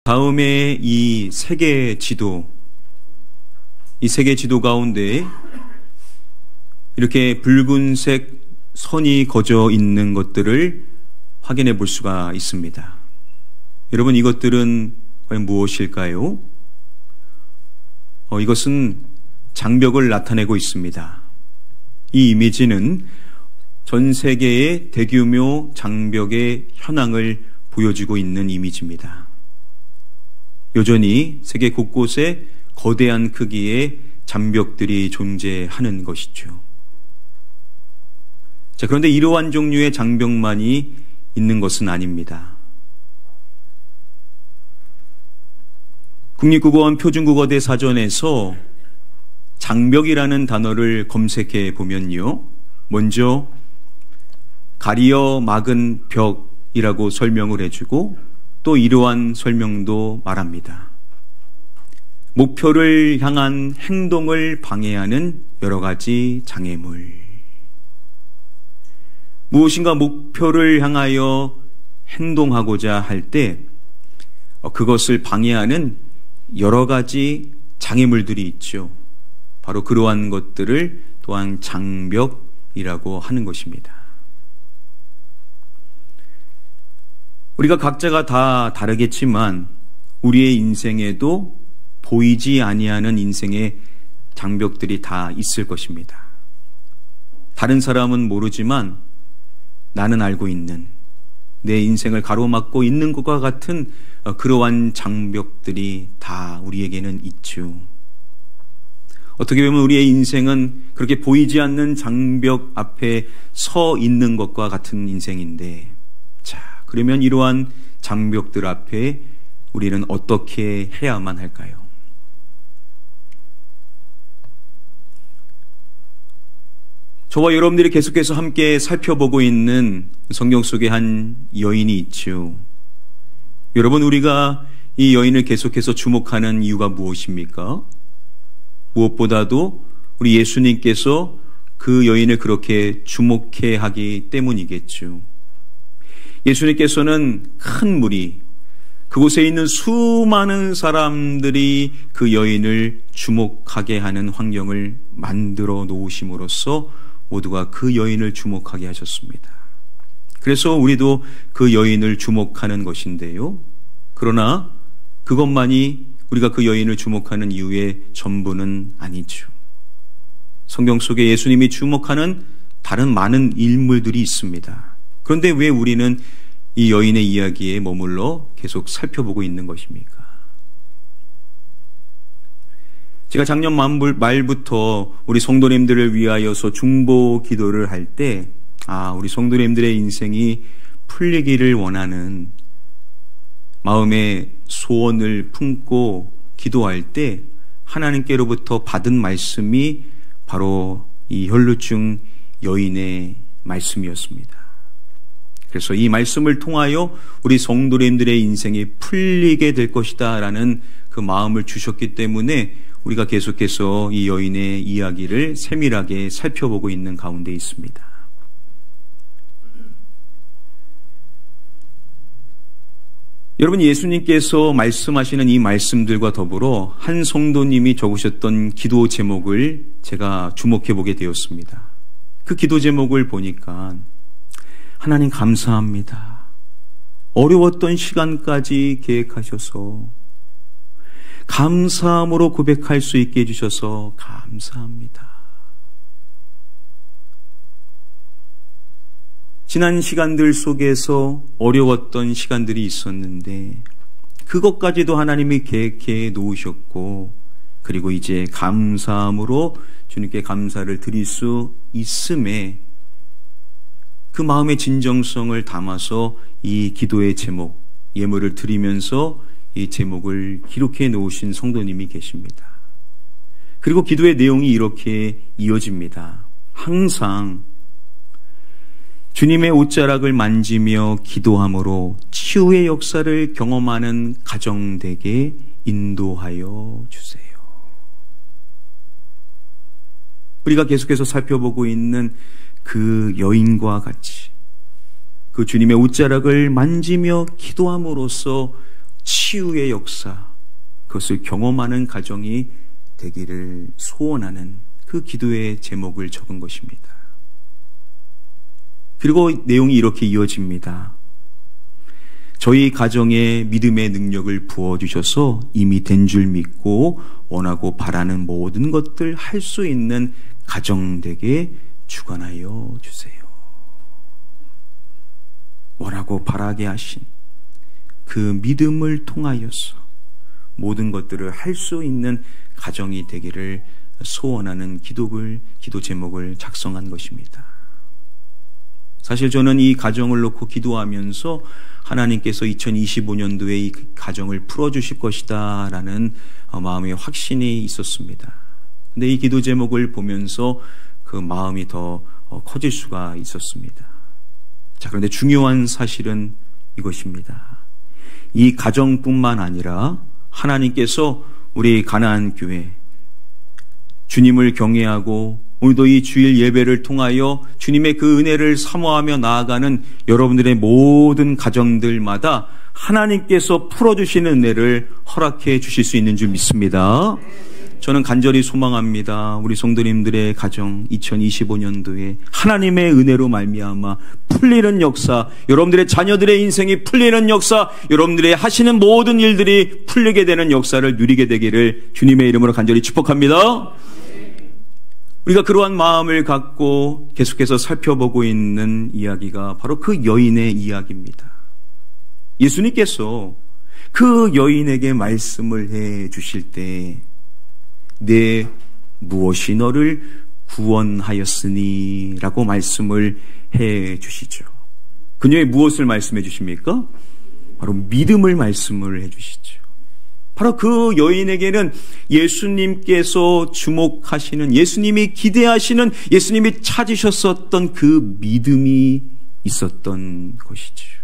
다음에 이 세계 지도 가운데 이렇게 붉은색 선이 그어져 있는 것들을 확인해 볼 수가 있습니다. 여러분, 이것들은 과연 무엇일까요? 이것은 장벽을 나타내고 있습니다. 이 이미지는 전 세계의 대규모 장벽의 현황을 보여주고 있는 이미지입니다. 여전히 세계 곳곳에 거대한 크기의 장벽들이 존재하는 것이죠. 자, 그런데 이러한 종류의 장벽만이 있는 것은 아닙니다. 국립국어원 표준국어대 사전에서 장벽이라는 단어를 검색해 보면요, 먼저 가리어 막은 벽이라고 설명을 해주고 또 이러한 설명도 말합니다. 목표를 향한 행동을 방해하는 여러 가지 장애물. 무엇인가 목표를 향하여 행동하고자 할 때 그것을 방해하는 여러 가지 장애물들이 있죠. 바로 그러한 것들을 또한 장벽이라고 하는 것입니다. 우리가 각자가 다 다르겠지만 우리의 인생에도 보이지 아니하는 인생의 장벽들이 다 있을 것입니다. 다른 사람은 모르지만 나는 알고 있는, 내 인생을 가로막고 있는 것과 같은 그러한 장벽들이 다 우리에게는 있죠. 어떻게 보면 우리의 인생은 그렇게 보이지 않는 장벽 앞에 서 있는 것과 같은 인생인데, 자, 그러면 이러한 장벽들 앞에 우리는 어떻게 해야만 할까요? 저와 여러분들이 계속해서 함께 살펴보고 있는 성경 속에 한 여인이 있죠. 여러분, 우리가 이 여인을 계속해서 주목하는 이유가 무엇입니까? 무엇보다도 우리 예수님께서 그 여인을 그렇게 주목해 하기 때문이겠죠. 예수님께서는 큰 무리, 그곳에 있는 수많은 사람들이 그 여인을 주목하게 하는 환경을 만들어 놓으심으로써 모두가 그 여인을 주목하게 하셨습니다. 그래서 우리도 그 여인을 주목하는 것인데요. 그러나 그것만이 우리가 그 여인을 주목하는 이유의 전부는 아니죠. 성경 속에 예수님이 주목하는 다른 많은 인물들이 있습니다. 그런데 왜 우리는 이 여인의 이야기에 머물러 계속 살펴보고 있는 것입니까? 제가 작년 말부터 우리 성도님들을 위하여서 중보 기도를 할 때, 우리 성도님들의 인생이 풀리기를 원하는 마음의 소원을 품고 기도할 때 하나님께로부터 받은 말씀이 바로 이 혈루증 여인의 말씀이었습니다. 그래서 이 말씀을 통하여 우리 성도님들의 인생이 풀리게 될 것이다 라는 그 마음을 주셨기 때문에 우리가 계속해서 이 여인의 이야기를 세밀하게 살펴보고 있는 가운데 있습니다. 여러분, 예수님께서 말씀하시는 이 말씀들과 더불어 한 성도님이 적으셨던 기도 제목을 제가 주목해 보게 되었습니다. 그 기도 제목을 보니까 하나님 감사합니다. 어려웠던 시간까지 계획하셔서 감사함으로 고백할 수 있게 해주셔서 감사합니다. 지난 시간들 속에서 어려웠던 시간들이 있었는데 그것까지도 하나님이 계획해 놓으셨고, 그리고 이제 감사함으로 주님께 감사를 드릴 수 있음에 그 마음의 진정성을 담아서 이 기도의 제목, 예물을 드리면서 이 제목을 기록해 놓으신 성도님이 계십니다. 그리고 기도의 내용이 이렇게 이어집니다. 항상 주님의 옷자락을 만지며 기도함으로 치유의 역사를 경험하는 가정 되게 인도하여 주세요. 우리가 계속해서 살펴보고 있는 그 여인과 같이 그 주님의 옷자락을 만지며 기도함으로써 치유의 역사, 그것을 경험하는 가정이 되기를 소원하는 그 기도의 제목을 적은 것입니다. 그리고 내용이 이렇게 이어집니다. 저희 가정에 믿음의 능력을 부어주셔서 이미 된 줄 믿고 원하고 바라는 모든 것들 할 수 있는 가정 되게 주관하여 주세요. 원하고 바라게 하신 그 믿음을 통하여서 모든 것들을 할 수 있는 가정이 되기를 소원하는 기도 제목을 작성한 것입니다. 사실 저는 이 가정을 놓고 기도하면서 하나님께서 2025년도에 이 가정을 풀어주실 것이다 라는 마음의 확신이 있었습니다. 근데 이 기도 제목을 보면서 그 마음이 더 커질 수가 있었습니다. 자, 그런데 중요한 사실은 이것입니다. 이 가정뿐만 아니라 하나님께서 우리 가나안 교회 주님을 경외하고 오늘도 이 주일 예배를 통하여 주님의 그 은혜를 사모하며 나아가는 여러분들의 모든 가정들마다 하나님께서 풀어주시는 은혜를 허락해 주실 수 있는 줄 믿습니다. 저는 간절히 소망합니다. 우리 성도님들의 가정 2025년도에 하나님의 은혜로 말미암아 풀리는 역사, 여러분들의 자녀들의 인생이 풀리는 역사, 여러분들의 하시는 모든 일들이 풀리게 되는 역사를 누리게 되기를 주님의 이름으로 간절히 축복합니다. 우리가 그러한 마음을 갖고 계속해서 살펴보고 있는 이야기가 바로 그 여인의 이야기입니다. 예수님께서 그 여인에게 말씀을 해 주실 때 내 무엇이 너를 구원하였으니 라고 말씀을 해 주시죠. 그녀의 무엇을 말씀해 주십니까? 바로 믿음을 말씀을 해 주시죠. 바로 그 여인에게는 예수님께서 주목하시는, 예수님이 기대하시는, 예수님이 찾으셨었던 그 믿음이 있었던 것이죠.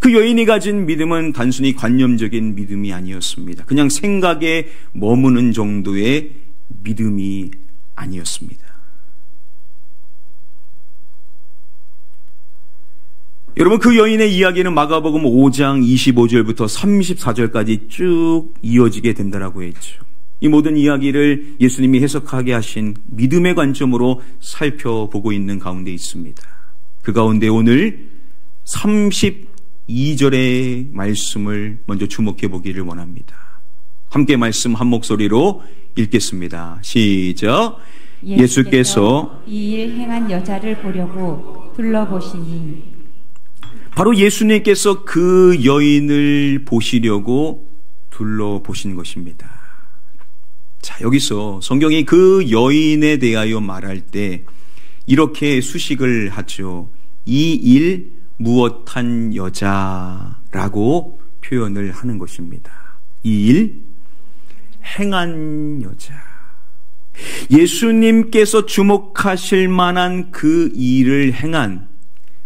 그 여인이 가진 믿음은 단순히 관념적인 믿음이 아니었습니다. 그냥 생각에 머무는 정도의 믿음이 아니었습니다. 여러분, 그 여인의 이야기는 마가복음 5장 25절부터 34절까지 쭉 이어지게 된다라고 했죠. 이 모든 이야기를 예수님이 해석하게 하신 믿음의 관점으로 살펴보고 있는 가운데 있습니다. 그 가운데 오늘 32절의 말씀을 먼저 주목해 보기를 원합니다. 함께 말씀 한 목소리로 읽겠습니다. 시작. 예수께서 이 일 행한 여자를 보려고 둘러보시니. 바로 예수님께서 그 여인을 보시려고 둘러보신 것입니다. 자, 여기서 성경이 그 여인에 대하여 말할 때 이렇게 수식을 하죠. 이 일 무엇한 여자라고 표현을 하는 것입니다. 이 일 행한 여자. 예수님께서 주목하실 만한 그 일을 행한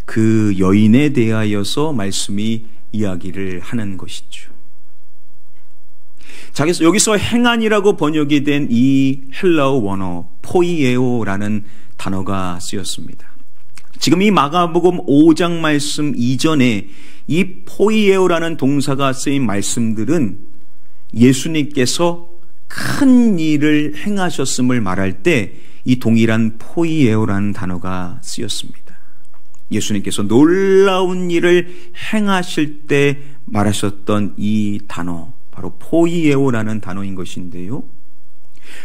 그 여인에 대하여서 말씀이 이야기를 하는 것이죠. 자, 그래서 여기서 행한이라고 번역이 된 이 헬라어 원어 포이에오라는 단어가 쓰였습니다. 지금 이 마가복음 5장 말씀 이전에 이 포이에오라는 동사가 쓰인 말씀들은 예수님께서 큰 일을 행하셨음을 말할 때 이 동일한 포이에오라는 단어가 쓰였습니다. 예수님께서 놀라운 일을 행하실 때 말하셨던 이 단어, 바로 포이에오라는 단어인 것인데요.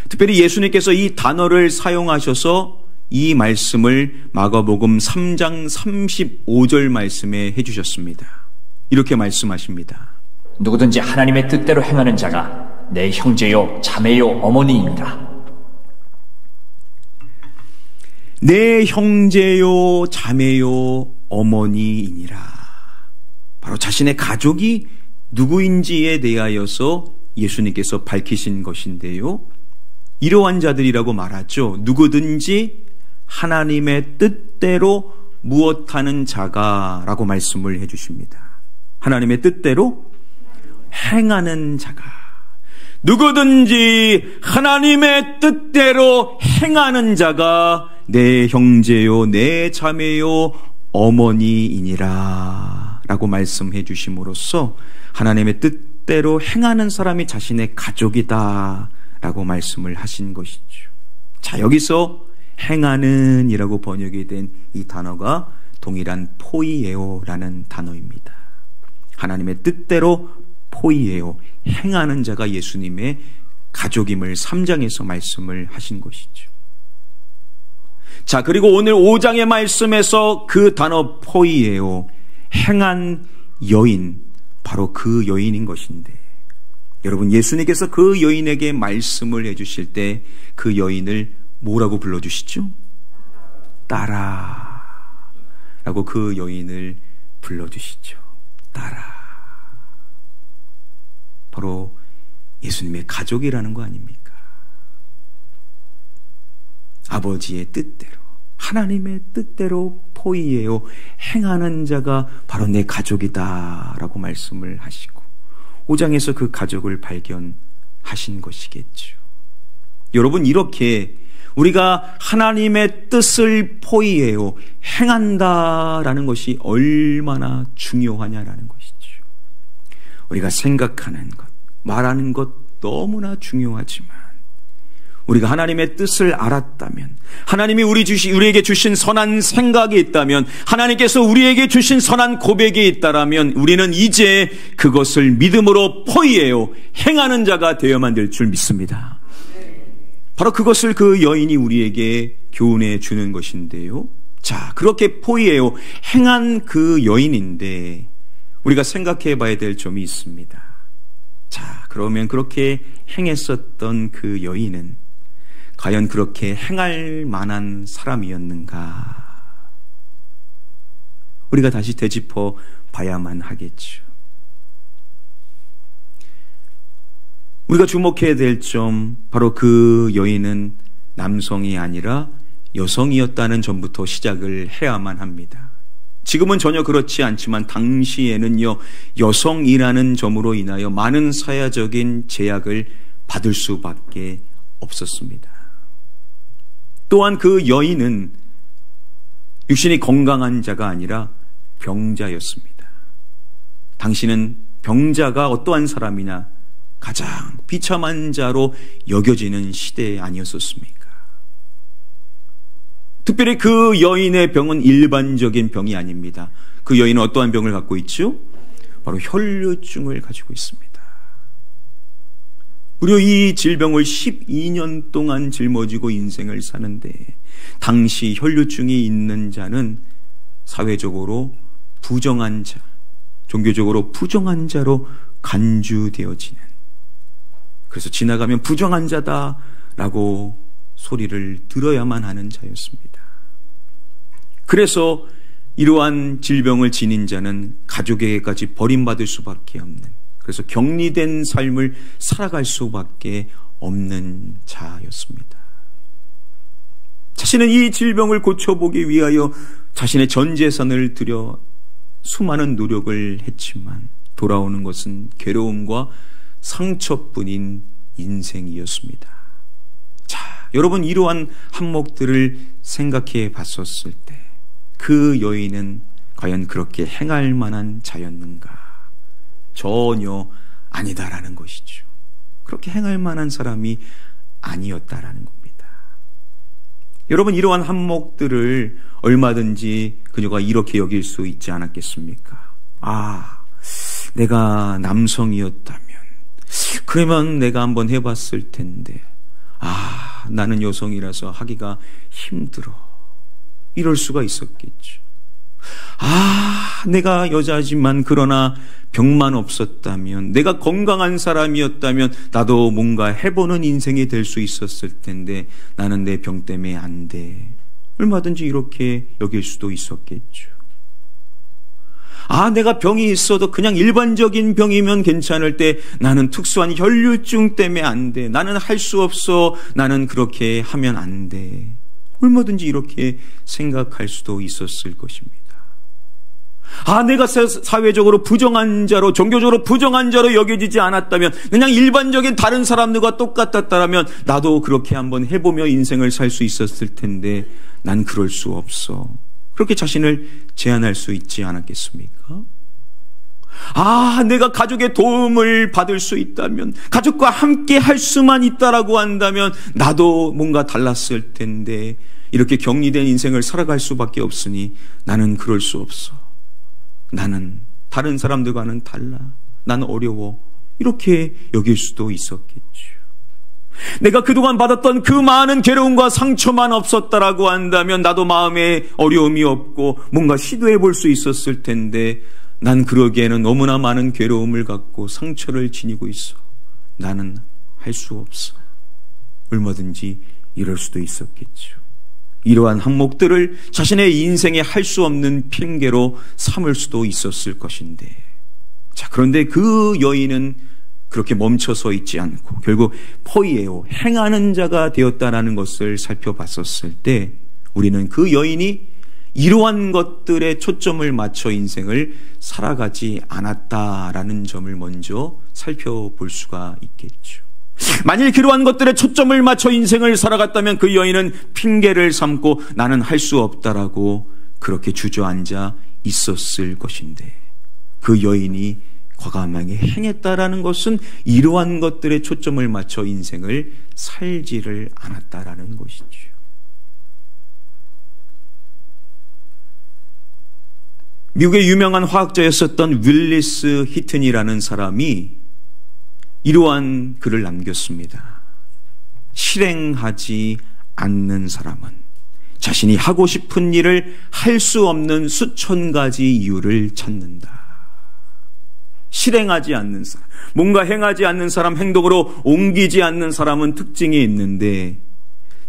특별히 예수님께서 이 단어를 사용하셔서 이 말씀을 마가복음 3장 35절 말씀에 해주셨습니다. 이렇게 말씀하십니다. 누구든지 하나님의 뜻대로 행하는 자가 내 형제요 자매요 어머니이니라. 내 형제요 자매요 어머니이니라. 바로 자신의 가족이 누구인지에 대하여서 예수님께서 밝히신 것인데요. 이러한 자들이라고 말하죠. 누구든지 하나님의 뜻대로 무엇하는 자가 라고 말씀을 해주십니다. 하나님의 뜻대로 행하는 자가. 누구든지 하나님의 뜻대로 행하는 자가 내 형제요 내 자매요 어머니이니라 라고 말씀해 주심으로써 하나님의 뜻대로 행하는 사람이 자신의 가족이다 라고 말씀을 하신 것이죠. 자, 여기서 행하는 이라고 번역이 된 이 단어가 동일한 포이에오라는 단어입니다. 하나님의 뜻대로 포이에오, 행하는 자가 예수님의 가족임을 3장에서 말씀을 하신 것이죠. 자, 그리고 오늘 5장의 말씀에서 그 단어 포이에오, 행한 여인, 바로 그 여인인 것인데, 여러분, 예수님께서 그 여인에게 말씀을 해주실 때 그 여인을 뭐라고 불러주시죠? 딸아 라고 그 여인을 불러주시죠. 딸아. 바로 예수님의 가족이라는 거 아닙니까? 아버지의 뜻대로, 하나님의 뜻대로 포이에요, 행하는 자가 바로 내 가족이다 라고 말씀을 하시고 5장에서 그 가족을 발견하신 것이겠죠. 여러분, 이렇게 우리가 하나님의 뜻을 포이에요, 행한다라는 것이 얼마나 중요하냐라는 것이죠. 우리가 생각하는 것, 말하는 것 너무나 중요하지만 우리가 하나님의 뜻을 알았다면, 하나님이 우리에게 주신 선한 생각이 있다면, 하나님께서 우리에게 주신 선한 고백이 있다라면 우리는 이제 그것을 믿음으로 포이에요, 행하는 자가 되어야만 될 줄 믿습니다. 바로 그것을 그 여인이 우리에게 교훈해 주는 것인데요. 자, 그렇게 포이에요, 행한 그 여인인데 우리가 생각해 봐야 될 점이 있습니다. 자, 그러면 그렇게 행했었던 그 여인은 과연 그렇게 행할 만한 사람이었는가? 우리가 다시 되짚어 봐야만 하겠죠. 우리가 주목해야 될 점, 바로 그 여인은 남성이 아니라 여성이었다는 점부터 시작을 해야만 합니다. 지금은 전혀 그렇지 않지만 당시에는요, 여성이라는 점으로 인하여 많은 사회적인 제약을 받을 수밖에 없었습니다. 또한 그 여인은 육신이 건강한 자가 아니라 병자였습니다. 당신은 병자가 어떠한 사람이냐, 가장 비참한 자로 여겨지는 시대 아니었었습니까? 특별히 그 여인의 병은 일반적인 병이 아닙니다. 그 여인은 어떠한 병을 갖고 있죠? 바로 혈류증을 가지고 있습니다. 무려 이 질병을 12년 동안 짊어지고 인생을 사는데, 당시 혈류증이 있는 자는 사회적으로 부정한 자, 종교적으로 부정한 자로 간주되어지는, 그래서 지나가면 부정한 자다라고 소리를 들어야만 하는 자였습니다. 그래서 이러한 질병을 지닌 자는 가족에게까지 버림받을 수밖에 없는, 그래서 격리된 삶을 살아갈 수밖에 없는 자였습니다. 자신은 이 질병을 고쳐보기 위하여 자신의 전 재산을 들여 수많은 노력을 했지만 돌아오는 것은 괴로움과 상처뿐인 인생이었습니다. 자, 여러분, 이러한 한목들을 생각해 봤었을 때 그 여인은 과연 그렇게 행할 만한 자였는가? 전혀 아니다라는 것이죠. 그렇게 행할 만한 사람이 아니었다라는 겁니다. 여러분, 이러한 한목들을 얼마든지 그녀가 이렇게 여길 수 있지 않았겠습니까? 아, 내가 남성이었다면 그러면 내가 한번 해봤을 텐데, 아, 나는 여성이라서 하기가 힘들어, 이럴 수가 있었겠죠. 아, 내가 여자지만 그러나 병만 없었다면, 내가 건강한 사람이었다면 나도 뭔가 해보는 인생이 될 수 있었을 텐데 나는 내 병 때문에 안 돼, 얼마든지 이렇게 여길 수도 있었겠죠. 아, 내가 병이 있어도 그냥 일반적인 병이면 괜찮을 때 나는 특수한 혈류증 때문에 안 돼, 나는 할 수 없어, 나는 그렇게 하면 안 돼, 얼마든지 이렇게 생각할 수도 있었을 것입니다. 아, 내가 사회적으로 부정한 자로, 종교적으로 부정한 자로 여겨지지 않았다면, 그냥 일반적인 다른 사람들과 똑같았다면 나도 그렇게 한번 해보며 인생을 살 수 있었을 텐데 난 그럴 수 없어, 그렇게 자신을 제한할 수 있지 않았겠습니까? 내가 가족의 도움을 받을 수 있다면, 가족과 함께 할 수만 있다라고 한다면 나도 뭔가 달랐을 텐데, 이렇게 격리된 인생을 살아갈 수밖에 없으니 나는 그럴 수 없어. 나는 다른 사람들과는 달라. 나는 어려워. 이렇게 여길 수도 있었겠죠. 내가 그동안 받았던 그 많은 괴로움과 상처만 없었다라고 한다면 나도 마음에 어려움이 없고 뭔가 시도해 볼 수 있었을 텐데, 난 그러기에는 너무나 많은 괴로움을 갖고 상처를 지니고 있어. 나는 할 수 없어. 얼마든지 이럴 수도 있었겠죠. 이러한 항목들을 자신의 인생에 할 수 없는 핑계로 삼을 수도 있었을 것인데, 자, 그런데 그 여인은 그렇게 멈춰서 있지 않고 결국 포이에오, 행하는 자가 되었다라는 것을 살펴봤었을 때, 우리는 그 여인이 이러한 것들에 초점을 맞춰 인생을 살아가지 않았다라는 점을 먼저 살펴볼 수가 있겠죠. 만일 그러한 것들에 초점을 맞춰 인생을 살아갔다면 그 여인은 핑계를 삼고 나는 할 수 없다라고 그렇게 주저앉아 있었을 것인데, 그 여인이 과감하게 행했다라는 것은 이러한 것들에 초점을 맞춰 인생을 살지를 않았다라는 것이죠. 미국의 유명한 화학자였었던 윌리스 히튼이라는 사람이 이러한 글을 남겼습니다. 실행하지 않는 사람은 자신이 하고 싶은 일을 할 수 없는 수천 가지 이유를 찾는다. 실행하지 않는 사람, 뭔가 행하지 않는 사람, 행동으로 옮기지 않는 사람은 특징이 있는데,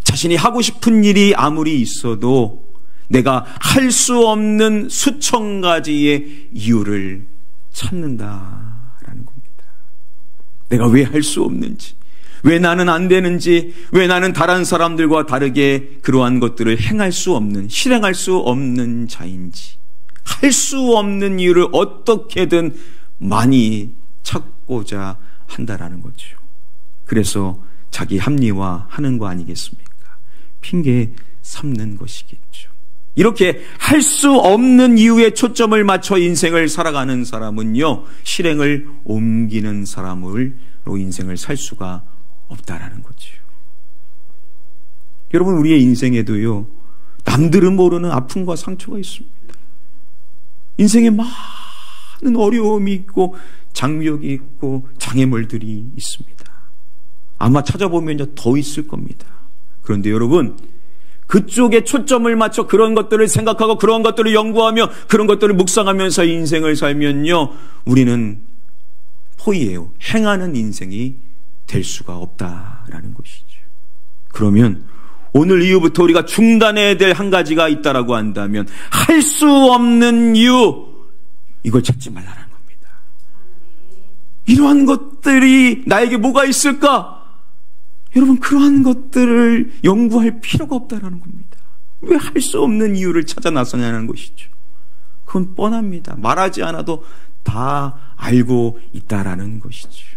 자신이 하고 싶은 일이 아무리 있어도 내가 할 수 없는 수천 가지의 이유를 찾는다라는 겁니다. 내가 왜 할 수 없는지, 왜 나는 안 되는지, 왜 나는 다른 사람들과 다르게 그러한 것들을 행할 수 없는, 실행할 수 없는 자인지, 할 수 없는 이유를 어떻게든 많이 찾고자 한다라는 거죠. 그래서 자기 합리화하는 거 아니겠습니까? 핑계 삼는 것이겠죠. 이렇게 할 수 없는 이유에 초점을 맞춰 인생을 살아가는 사람은요, 실행을 옮기는 사람으로 인생을 살 수가 없다라는 거죠. 여러분, 우리의 인생에도요, 남들은 모르는 아픔과 상처가 있습니다. 인생에 많은 어려움이 있고 장벽이 있고 장애물들이 있습니다. 아마 찾아보면 더 있을 겁니다. 그런데 여러분, 그쪽에 초점을 맞춰 그런 것들을 생각하고 그런 것들을 연구하며 그런 것들을 묵상하면서 인생을 살면요, 우리는 포이에요, 행하는 인생이 될 수가 없다라는 것이죠. 그러면 오늘 이후부터 우리가 중단해야 될 한 가지가 있다라고 한다면, 할 수 없는 이유, 이걸 찾지 말라는 겁니다. 이러한 것들이 나에게 뭐가 있을까? 여러분, 그러한 것들을 연구할 필요가 없다라는 겁니다. 왜 할 수 없는 이유를 찾아 나서냐는 것이죠. 그건 뻔합니다. 말하지 않아도 다 알고 있다라는 것이죠.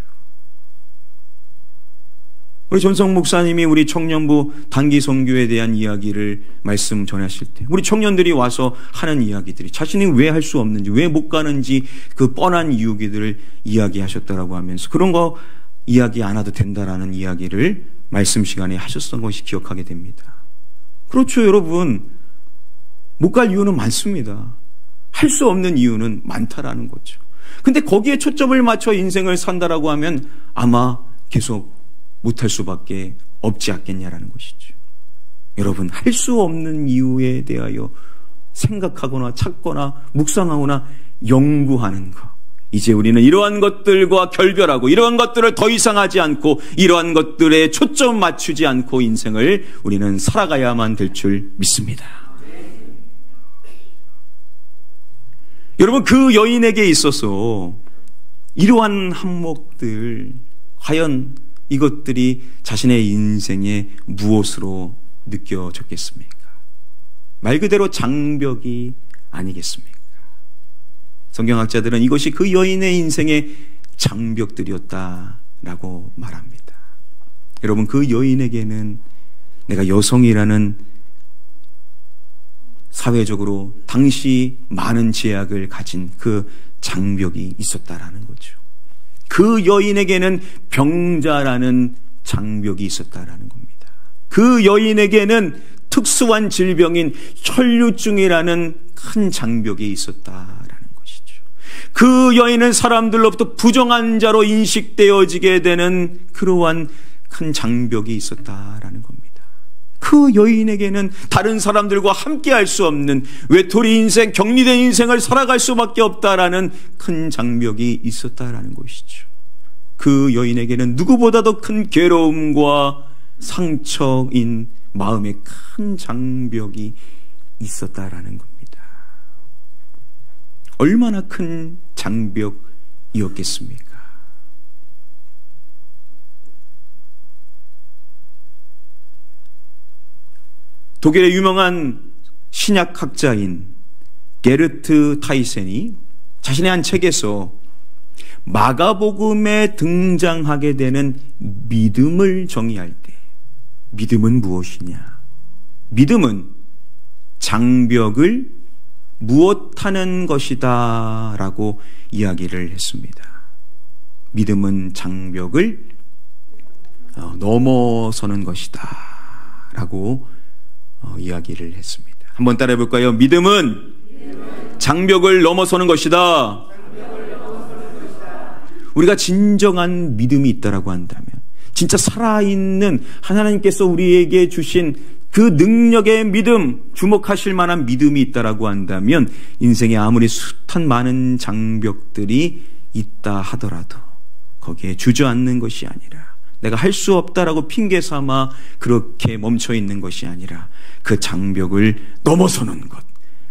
우리 전성 목사님이 우리 청년부 단기 선교에 대한 이야기를 말씀 전하실 때, 우리 청년들이 와서 하는 이야기들이 자신이 왜 할 수 없는지, 왜 못 가는지 그 뻔한 이유기들을 이야기하셨다라고 하면서, 그런 거 이야기 안 해도 된다라는 이야기를 말씀 시간에 하셨던 것이 기억하게 됩니다. 그렇죠, 여러분. 못 갈 이유는 많습니다. 할 수 없는 이유는 많다라는 거죠. 근데 거기에 초점을 맞춰 인생을 산다라고 하면 아마 계속 못할 수밖에 없지 않겠냐라는 것이죠. 여러분, 할 수 없는 이유에 대하여 생각하거나 찾거나 묵상하거나 연구하는 것, 이제 우리는 이러한 것들과 결별하고 이러한 것들을 더 이상 하지 않고 이러한 것들에 초점 맞추지 않고 인생을 우리는 살아가야만 될 줄 믿습니다. 여러분, 그 여인에게 있어서 이러한 항목들, 과연 이것들이 자신의 인생에 무엇으로 느껴졌겠습니까? 말 그대로 장벽이 아니겠습니까? 성경학자들은 이것이 그 여인의 인생의 장벽들이었다라고 말합니다. 여러분, 그 여인에게는 내가 여성이라는 사회적으로 당시 많은 제약을 가진 그 장벽이 있었다라는 거죠. 그 여인에게는 병자라는 장벽이 있었다라는 겁니다. 그 여인에게는 특수한 질병인 혈류증이라는 큰 장벽이 있었다라는 것이죠. 그 여인은 사람들로부터 부정한 자로 인식되어지게 되는 그러한 큰 장벽이 있었다라는 겁니다. 그 여인에게는 다른 사람들과 함께 할 수 없는 외톨이 인생, 격리된 인생을 살아갈 수밖에 없다라는 큰 장벽이 있었다라는 것이죠. 그 여인에게는 누구보다도 큰 괴로움과 상처인 마음의 큰 장벽이 있었다라는 겁니다. 얼마나 큰 장벽이었겠습니까? 독일의 유명한 신약학자인 게르트 타이센이 자신의 한 책에서 마가복음에 등장하게 되는 믿음을 정의할 때 믿음은 무엇이냐? 믿음은 장벽을 무엇하는 것이다 라고 이야기를 했습니다. 믿음은 장벽을 넘어서는 것이다 라고 이야기를 했습니다. 한번 따라해 볼까요? 믿음은 장벽을 넘어서는 것이다. 우리가 진정한 믿음이 있다라고 한다면, 진짜 살아있는 하나님께서 우리에게 주신 그 능력의 믿음, 주목하실 만한 믿음이 있다라고 한다면 인생에 아무리 숱한 많은 장벽들이 있다 하더라도 거기에 주저앉는 것이 아니라, 내가 할 수 없다라고 핑계 삼아 그렇게 멈춰 있는 것이 아니라 그 장벽을 넘어서는 것,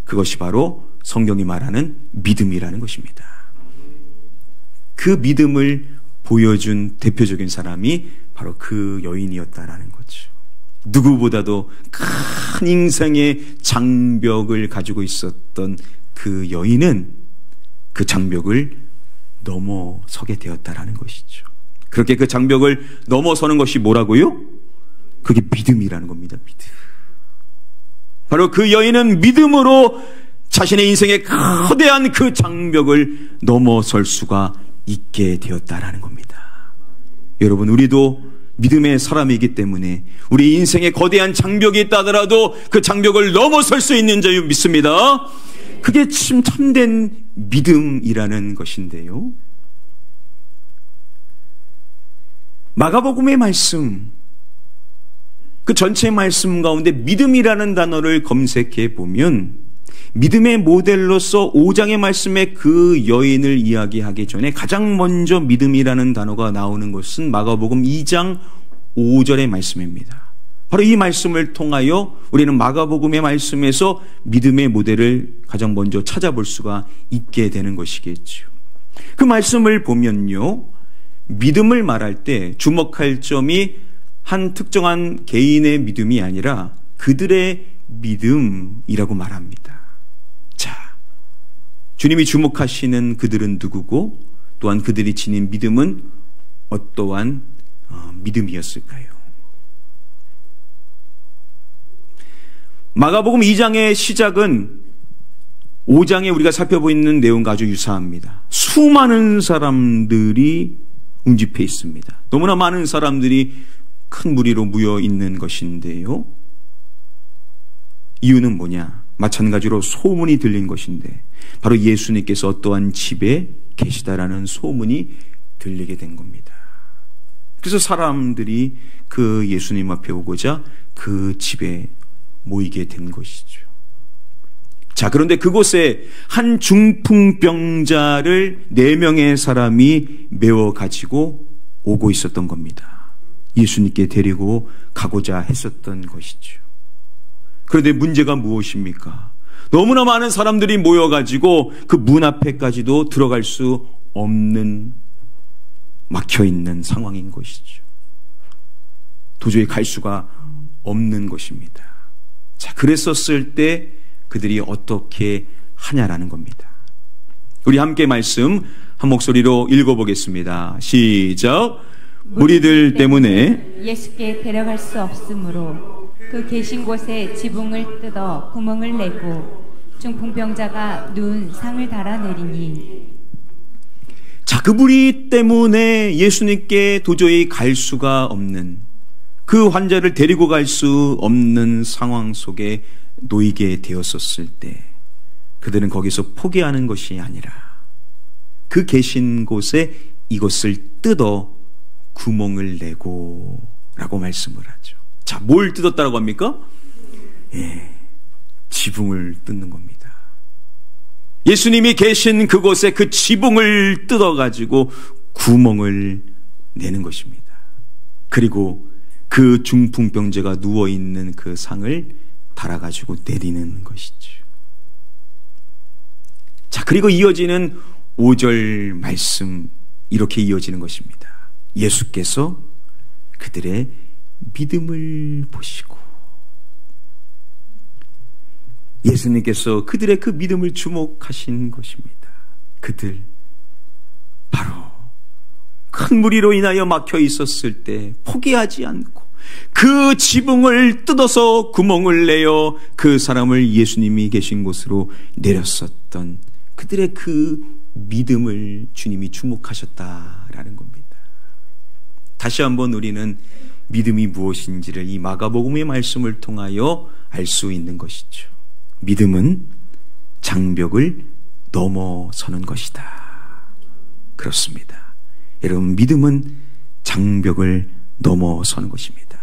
그것이 바로 성경이 말하는 믿음이라는 것입니다. 그 믿음을 보여준 대표적인 사람이 바로 그 여인이었다라는 거죠. 누구보다도 큰 인생의 장벽을 가지고 있었던 그 여인은 그 장벽을 넘어서게 되었다라는 것이죠. 그렇게 그 장벽을 넘어서는 것이 뭐라고요? 그게 믿음이라는 겁니다. 믿음. 바로 그 여인은 믿음으로 자신의 인생의 거대한 그 장벽을 넘어설 수가 있게 되었다라는 겁니다. 여러분, 우리도 믿음의 사람이기 때문에 우리 인생에 거대한 장벽이 있다 하더라도 그 장벽을 넘어설 수 있는 줄 믿습니다. 그게 참된 믿음이라는 것인데요. 마가복음의 말씀, 그 전체 말씀 가운데 믿음이라는 단어를 검색해 보면 믿음의 모델로서 5장의 말씀에 그 여인을 이야기하기 전에 가장 먼저 믿음이라는 단어가 나오는 것은 마가복음 2장 5절의 말씀입니다. 바로 이 말씀을 통하여 우리는 마가복음의 말씀에서 믿음의 모델을 가장 먼저 찾아볼 수가 있게 되는 것이겠죠. 그 말씀을 보면요, 믿음을 말할 때 주목할 점이 한 특정한 개인의 믿음이 아니라 그들의 믿음이라고 말합니다. 자, 주님이 주목하시는 그들은 누구고, 또한 그들이 지닌 믿음은 어떠한 믿음이었을까요? 마가복음 2장의 시작은 5장에 우리가 살펴보는 내용과 아주 유사합니다. 수많은 사람들이 응집해 있습니다. 너무나 많은 사람들이 큰 무리로 모여 있는 것인데요. 이유는 뭐냐? 마찬가지로 소문이 들린 것인데 바로 예수님께서 어떠한 집에 계시다라는 소문이 들리게 된 겁니다. 그래서 사람들이 그 예수님 앞에 오고자 그 집에 모이게 된 것이죠. 자, 그런데 그곳에 한 중풍병자를 4명의 사람이 메워 가지고 오고 있었던 겁니다. 예수님께 데리고 가고자 했었던 것이죠. 그런데 문제가 무엇입니까? 너무나 많은 사람들이 모여가지고 그 문 앞에까지도 들어갈 수 없는, 막혀있는 상황인 것이죠. 도저히 갈 수가 없는 것입니다. 자, 그랬었을 때 그들이 어떻게 하냐라는 겁니다. 우리 함께 말씀 한 목소리로 읽어보겠습니다. 시작. 무리들 때문에 예수께 데려갈 수 없으므로 그 계신 곳에 지붕을 뜯어 구멍을 내고 중풍병자가 누운 상을 달아내리니 자, 그 무리 때문에 예수님께 도저히 갈 수가 없는, 그 환자를 데리고 갈 수 없는 상황 속에 놓이게 되었었을 때 그들은 거기서 포기하는 것이 아니라 그 계신 곳에 이것을 뜯어 구멍을 내고 라고 말씀을 하죠. 자, 뭘 뜯었다라고 합니까? 지붕을 뜯는 겁니다. 예수님이 계신 그곳에 그 지붕을 뜯어가지고 구멍을 내는 것입니다. 그리고 그 중풍병자가 누워있는 그 상을 달아가지고 내리는 것이죠. 자, 그리고 이어지는 5절 말씀, 이렇게 이어지는 것입니다. 예수께서 그들의 믿음을 보시고, 예수님께서 그들의 그 믿음을 주목하신 것입니다. 그들, 바로 큰 무리로 인하여 막혀 있었을 때 포기하지 않고 그 지붕을 뜯어서 구멍을 내어 그 사람을 예수님이 계신 곳으로 내렸었던 그들의 그 믿음을 주님이 주목하셨다라는 겁니다. 다시 한번 우리는 믿음이 무엇인지를 이 마가복음의 말씀을 통하여 알 수 있는 것이죠. 믿음은 장벽을 넘어서는 것이다. 그렇습니다. 여러분, 믿음은 장벽을 넘어서는 것입니다.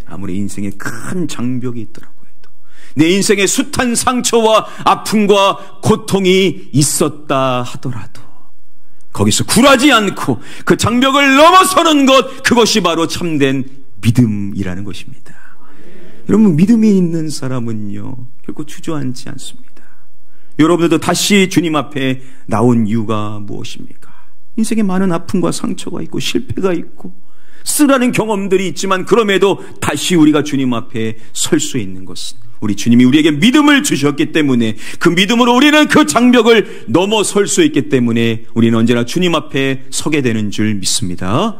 아무리 인생에 큰 장벽이 있더라고 해도, 내 인생에 숱한 상처와 아픔과 고통이 있었다 하더라도 거기서 굴하지 않고 그 장벽을 넘어서는 것, 그것이 바로 참된 믿음이라는 것입니다. 여러분, 믿음이 있는 사람은요 결코 주저앉지 않습니다. 여러분들도 다시 주님 앞에 나온 이유가 무엇입니까? 인생에 많은 아픔과 상처가 있고 실패가 있고 쓰라는 경험들이 있지만, 그럼에도 다시 우리가 주님 앞에 설 수 있는 것은 우리 주님이 우리에게 믿음을 주셨기 때문에, 그 믿음으로 우리는 그 장벽을 넘어설 수 있기 때문에 우리는 언제나 주님 앞에 서게 되는 줄 믿습니다.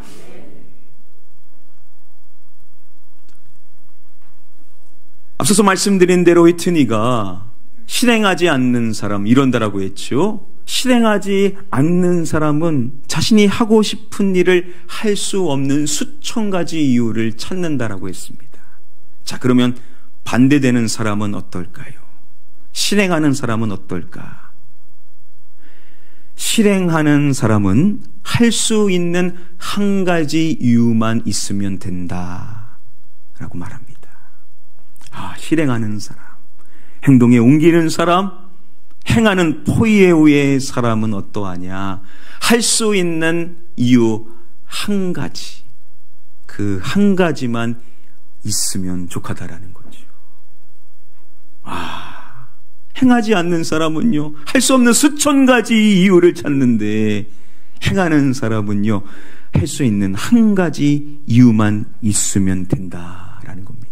앞서서 말씀드린 대로 휘트니가 실행하지 않는 사람, 이런다라고 했죠. 실행하지 않는 사람은 자신이 하고 싶은 일을 할 수 없는 수천 가지 이유를 찾는다라고 했습니다. 자, 그러면 반대되는 사람은 어떨까요? 실행하는 사람은 어떨까? 실행하는 사람은 할 수 있는 한 가지 이유만 있으면 된다라고 말합니다. 실행하는 사람, 행동에 옮기는 사람, 행하는 포이에오의 사람은 어떠하냐? 할 수 있는 이유 한 가지, 그 한 가지만 있으면 족하다라는 거죠. 행하지 않는 사람은요 할 수 없는 수천 가지 이유를 찾는데, 행하는 사람은요 할 수 있는 한 가지 이유만 있으면 된다라는 겁니다.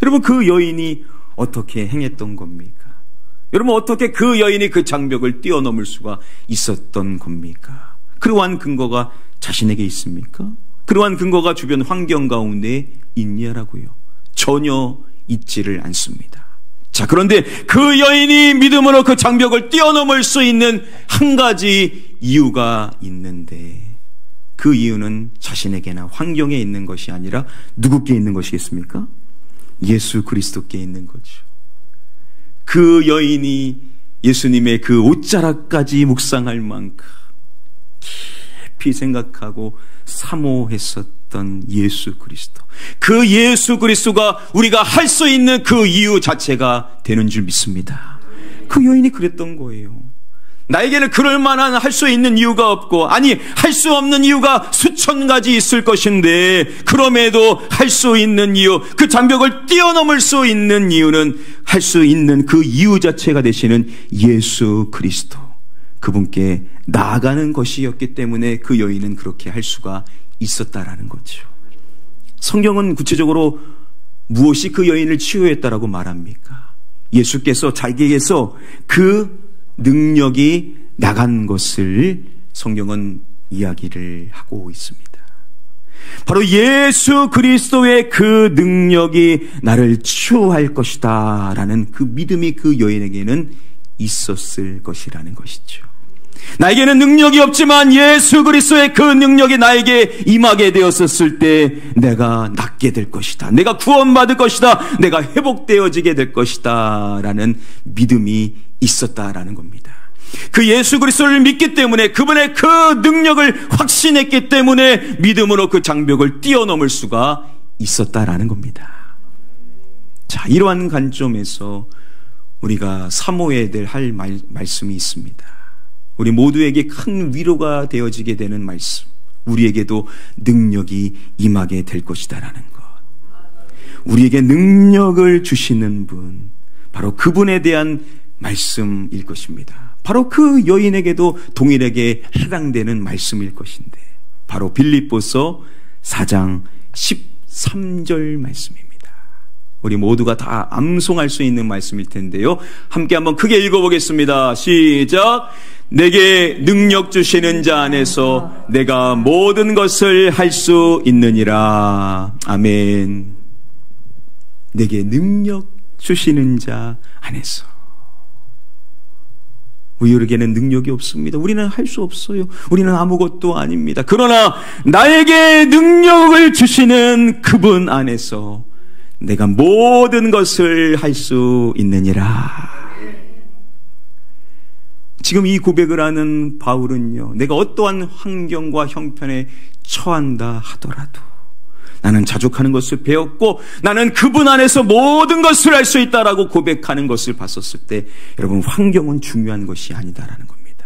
여러분, 그 여인이 어떻게 행했던 겁니까? 여러분, 어떻게 그 여인이 그 장벽을 뛰어넘을 수가 있었던 겁니까? 그러한 근거가 자신에게 있습니까? 그러한 근거가 주변 환경 가운데 있냐라고요? 전혀 있지를 않습니다. 자, 그런데 그 여인이 믿음으로 그 장벽을 뛰어넘을 수 있는 한 가지 이유가 있는데, 그 이유는 자신에게나 환경에 있는 것이 아니라 누구께 있는 것이겠습니까? 예수 그리스도께 있는 거죠. 그 여인이 예수님의 그 옷자락까지 묵상할 만큼 깊이 생각하고 사모했었던 예수 그리스도, 그 예수 그리스도가 우리가 할 수 있는 그 이유 자체가 되는 줄 믿습니다. 그 여인이 그랬던 거예요. 나에게는 그럴 만한 할 수 있는 이유가 없고, 아니 할 수 없는 이유가 수천 가지 있을 것인데, 그럼에도 할 수 있는 이유, 그 장벽을 뛰어넘을 수 있는 이유는 할 수 있는 그 이유 자체가 되시는 예수 그리스도, 그분께 나아가는 것이었기 때문에 그 여인은 그렇게 할 수가 있었다라는 거죠. 성경은 구체적으로 무엇이 그 여인을 치유했다라고 말합니까? 예수께서 자기에게서 그 능력이 나간 것을 성경은 이야기를 하고 있습니다. 바로 예수 그리스도의 그 능력이 나를 치유할 것이다 라는 그 믿음이 그 여인에게는 있었을 것이라는 것이죠. 나에게는 능력이 없지만 예수 그리스도의 그 능력이 나에게 임하게 되었었을 때 내가 낫게 될 것이다. 내가 구원받을 것이다. 내가 회복되어지게 될 것이다. 라는 믿음이 있었다라는 겁니다. 그 예수 그리스도를 믿기 때문에, 그분의 그 능력을 확신했기 때문에 믿음으로 그 장벽을 뛰어넘을 수가 있었다라는 겁니다. 자, 이러한 관점에서 우리가 사모해야 될 할 말씀이 있습니다. 우리 모두에게 큰 위로가 되어지게 되는 말씀, 우리에게도 능력이 임하게 될 것이다라는 것. 우리에게 능력을 주시는 분, 바로 그분에 대한 말씀일 것입니다. 바로 그 여인에게도 동일하게 해당되는 말씀일 것인데, 바로 빌립보서 4장 13절 말씀입니다. 우리 모두가 다 암송할 수 있는 말씀일 텐데요, 함께 한번 크게 읽어보겠습니다. 시작. 내게 능력 주시는 자 안에서 내가 모든 것을 할 수 있느니라. 아멘. 내게 능력 주시는 자 안에서. 우리에게는 능력이 없습니다. 우리는 할 수 없어요. 우리는 아무것도 아닙니다. 그러나 나에게 능력을 주시는 그분 안에서 내가 모든 것을 할 수 있느니라. 지금 이 고백을 하는 바울은요, 내가 어떠한 환경과 형편에 처한다 하더라도 나는 자족하는 것을 배웠고 나는 그분 안에서 모든 것을 할 수 있다라고 고백하는 것을 봤었을 때, 여러분, 환경은 중요한 것이 아니다라는 겁니다.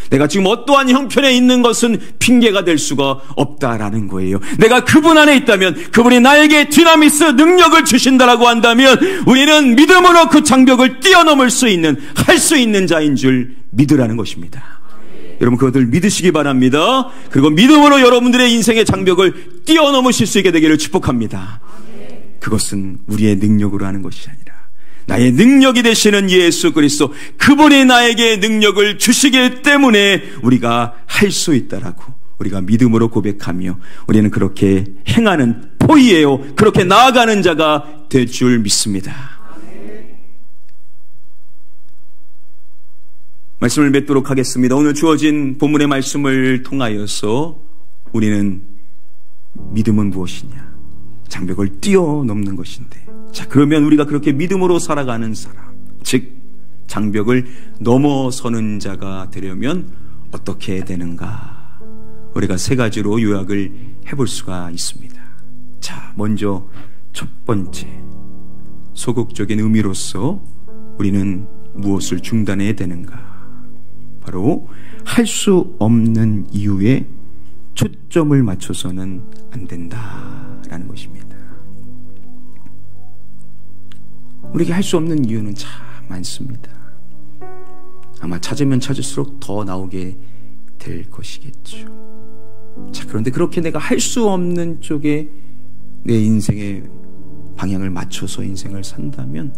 내가 지금 어떠한 형편에 있는 것은 핑계가 될 수가 없다라는 거예요. 내가 그분 안에 있다면, 그분이 나에게 디나미스 능력을 주신다라고 한다면 우리는 믿음으로 그 장벽을 뛰어넘을 수 있는, 할 수 있는 자인 줄 믿으라는 것입니다. 여러분, 그것을 믿으시기 바랍니다. 그리고 믿음으로 여러분들의 인생의 장벽을 뛰어넘으실 수 있게 되기를 축복합니다. 그것은 우리의 능력으로 하는 것이 아니라 나의 능력이 되시는 예수 그리스도, 그분이 나에게 능력을 주시기 때문에 우리가 할 수 있다라고 우리가 믿음으로 고백하며 우리는 그렇게 행하는 포이에요, 그렇게 나아가는 자가 될 줄 믿습니다. 말씀을 맺도록 하겠습니다. 오늘 주어진 본문의 말씀을 통하여서 우리는 믿음은 무엇이냐? 장벽을 뛰어넘는 것인데, 자, 그러면 우리가 그렇게 믿음으로 살아가는 사람, 즉 장벽을 넘어서는 자가 되려면 어떻게 해야 되는가? 우리가 세 가지로 요약을 해볼 수가 있습니다. 자, 먼저 첫 번째, 소극적인 의미로서 우리는 무엇을 중단해야 되는가? 바로 할 수 없는 이유에 초점을 맞춰서는 안 된다라는 것입니다. 우리에게 할 수 없는 이유는 참 많습니다. 아마 찾으면 찾을수록 더 나오게 될 것이겠죠. 자, 그런데 그렇게 내가 할 수 없는 쪽에 내 인생의 방향을 맞춰서 인생을 산다면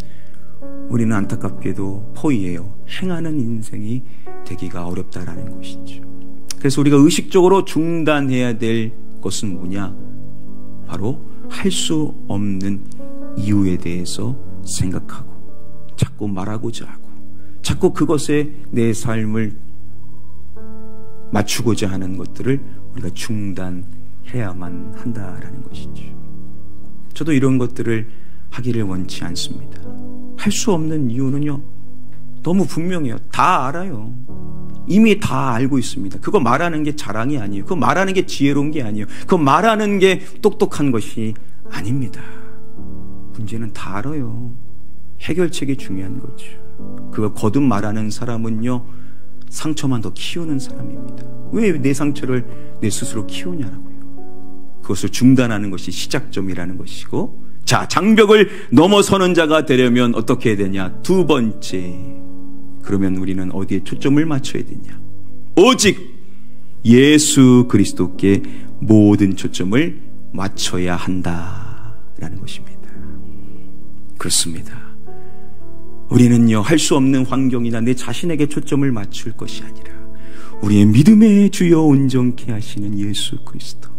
우리는 안타깝게도 포이에요, 행하는 인생이 되기가 어렵다라는 것이죠. 그래서 우리가 의식적으로 중단해야 될 것은 뭐냐? 바로 할 수 없는 이유에 대해서 생각하고 자꾸 말하고자 하고 자꾸 그것에 내 삶을 맞추고자 하는 것들을 우리가 중단해야만 한다라는 것이죠. 저도 이런 것들을 하기를 원치 않습니다. 할 수 없는 이유는요, 너무 분명해요. 다 알아요. 이미 다 알고 있습니다. 그거 말하는 게 자랑이 아니에요. 그거 말하는 게 지혜로운 게 아니에요. 그거 말하는 게 똑똑한 것이 아닙니다. 문제는 다 알아요. 해결책이 중요한 거죠. 그거 거듭 말하는 사람은요, 상처만 더 키우는 사람입니다. 왜 내 상처를 내 스스로 키우냐라고요. 그것을 중단하는 것이 시작점이라는 것이고, 자, 장벽을 넘어서는 자가 되려면 어떻게 해야 되냐? 두 번째, 그러면 우리는 어디에 초점을 맞춰야 되냐? 오직 예수 그리스도께 모든 초점을 맞춰야 한다라는 것입니다. 그렇습니다. 우리는요, 할 수 없는 환경이나 내 자신에게 초점을 맞출 것이 아니라 우리의 믿음의 주여 온전케 하시는 예수 그리스도,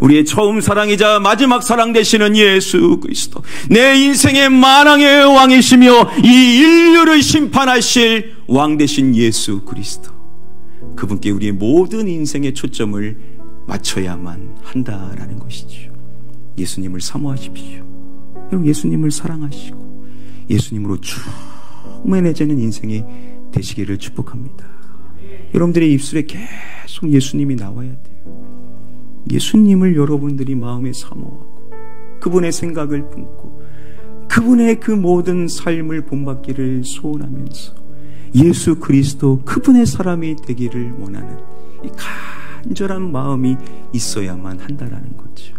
우리의 처음 사랑이자 마지막 사랑 되시는 예수 그리스도, 내 인생의 만왕의 왕이시며 이 인류를 심판하실 왕 되신 예수 그리스도, 그분께 우리의 모든 인생의 초점을 맞춰야만 한다라는 것이죠. 예수님을 사모하십시오. 여러분, 예수님을 사랑하시고 예수님으로 충만해지는 인생이 되시기를 축복합니다. 여러분들의 입술에 계속 예수님이 나와야 돼요. 예수님을 여러분들이 마음에 사모하고 그분의 생각을 품고 그분의 그 모든 삶을 본받기를 소원하면서 예수 그리스도 그분의 사람이 되기를 원하는 이 간절한 마음이 있어야만 한다라는 거죠.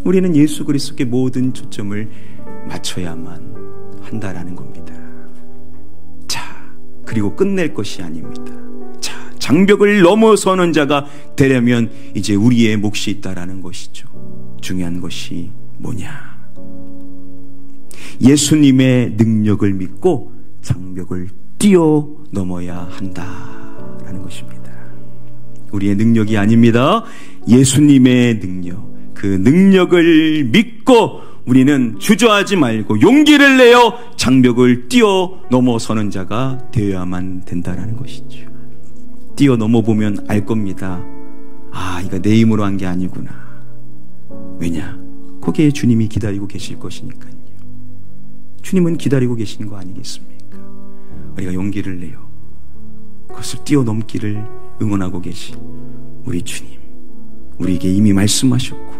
우리는 예수 그리스도께 모든 초점을 맞춰야만 한다라는 겁니다. 자, 그리고 끝낼 것이 아닙니다. 자, 장벽을 넘어서는 자가 되려면 이제 우리의 몫이 있다라는 것이죠. 중요한 것이 뭐냐? 예수님의 능력을 믿고 장벽을 뛰어넘어야 한다라는 것입니다. 우리의 능력이 아닙니다. 예수님의 능력, 그 능력을 믿고 우리는 주저하지 말고 용기를 내어 장벽을 뛰어넘어서는 자가 되어야만 된다라는 것이죠. 뛰어넘어보면 알 겁니다. 아, 이거 내 힘으로 한 게 아니구나. 왜냐? 거기에 주님이 기다리고 계실 것이니까요. 주님은 기다리고 계시는 거 아니겠습니까? 우리가 용기를 내어 그것을 뛰어넘기를 응원하고 계신 우리 주님, 우리에게 이미 말씀하셨고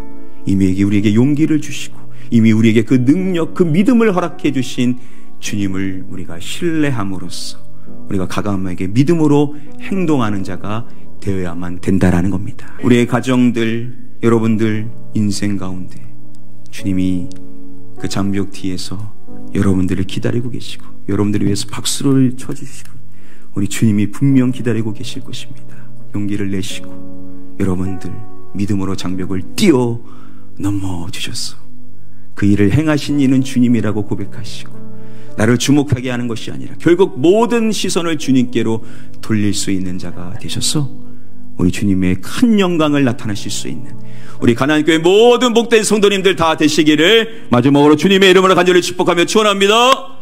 이미 우리에게 용기를 주시고 이미 우리에게 그 능력, 그 믿음을 허락해 주신 주님을 우리가 신뢰함으로써 우리가 가감하게 믿음으로 행동하는 자가 되어야만 된다라는 겁니다. 우리의 가정들, 여러분들 인생 가운데 주님이 그 장벽 뒤에서 여러분들을 기다리고 계시고 여러분들을 위해서 박수를 쳐주시고 우리 주님이 분명 기다리고 계실 것입니다. 용기를 내시고 여러분들 믿음으로 장벽을 뛰어넘어 주셨어. 그 일을 행하신 이는 주님이라고 고백하시고 나를 주목하게 하는 것이 아니라 결국 모든 시선을 주님께로 돌릴 수 있는 자가 되셔서 우리 주님의 큰 영광을 나타내실 수 있는 우리 가나안교회 모든 복된 성도님들 다 되시기를 마지막으로 주님의 이름으로 간절히 축복하며 축원합니다.